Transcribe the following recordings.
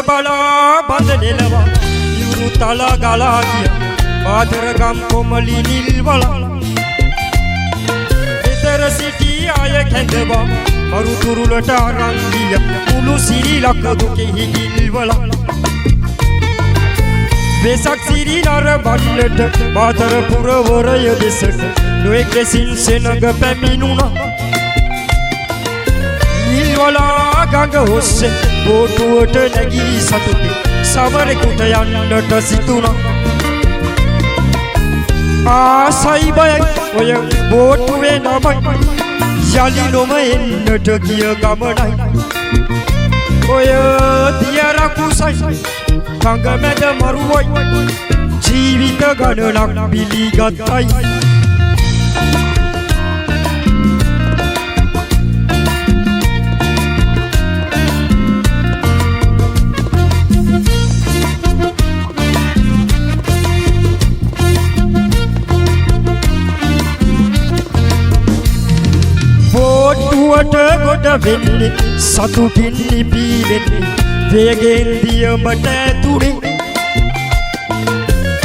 බලා බඳනෙලව ඉවුරු තල ගලා ගිය බාදරගම් කොමලි නිල්වල එතර සිටි අය කැඳවා මරු තුරුලට අරන් ගිය මුළු සිරි ලක දුකෙහි ගිල්වල වෙසක් සිරි නර බන්නට බාදර පුරවරය දෙසට නොයෙක් ලෙසින් සෙනඟ පැමිණුණා නිල්වලා ගඟ ඔස්සේ බෝටුවට නැගී සතුටින් සමරෙකුට යන්නට සිතුණා ආසයි බයයි ඔය බෝටුවේ නමයි යලි නොම එන්නට ගිය ගමනයි ඔය දියරකුසයි කඟ මැද මරුවයි ජීවිත ගණනක් පිළිගත්තයි බෝටුවට ගොඩ වෙන්නේ සතුටින් නිපීලෙන්නේ වේගෙන් දියමට ඇතුනේ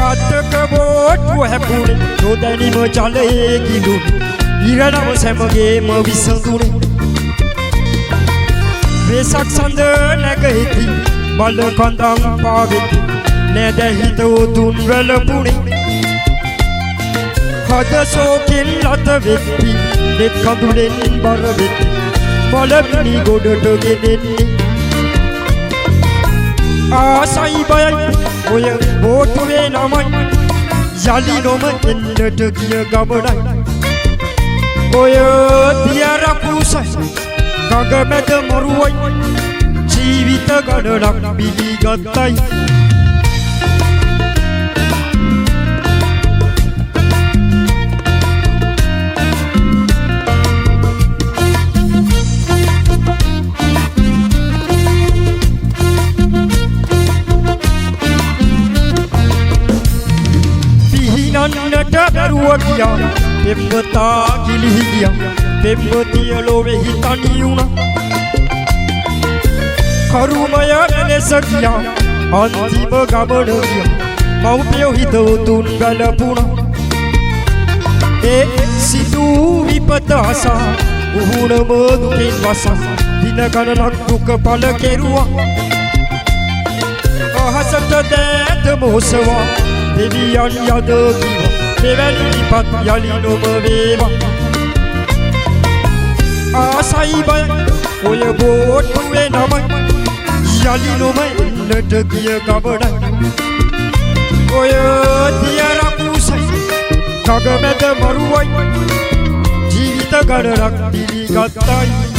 අතක බෝටුව හැපුනේ නොදැනීම ජලයේ ගිලුනේ ඉරණම සැමගේම විසඳුනේ වෙසක් සඳ නැගෙති බල කඳන් පාවෙති නැද හිත උතුන් වැළපුනේ හද සෝකින් ලත වෙති නෙත් කඳුලෙන් බර වෙති මොළමිනි ගොඩට ගෙනෙන්නේ ආසයි බයයි ඔය බෝටුවේ නමයි යලි නොම එන්නට ගිය ගමනයි ඔය දියරකුසයි ගඟ මැද මරුවයි ජීවිත ගණනක් පිළිගත්තයි නන්නට බැරුව ගියා පෙම්වතා ගිලිහි ගියා පෙම්වතිය ලොවෙහි තනි වුණා කරුමය වෙනස ගියා අන්තිම ගමන ගියා මව්පියෝ හිත උතුන් ගලපුණා ඒ සිදු විපත අසා උහුණම දුකින් වසා දින ගණනක් දුක පළ කෙරුවා අහසට දෑත මොසවා දෙවියන් යද කිවා දෙවැනි විපත් යලි නොම වේවා ආසයි බය ඔය බෝටුවේ නමයි යලි නොම එන්නට ගිය ගමනයි ඔය දියරකුසයි කග මැද මරුවයි ජීවිත ගණනක් පිළිගත්තයි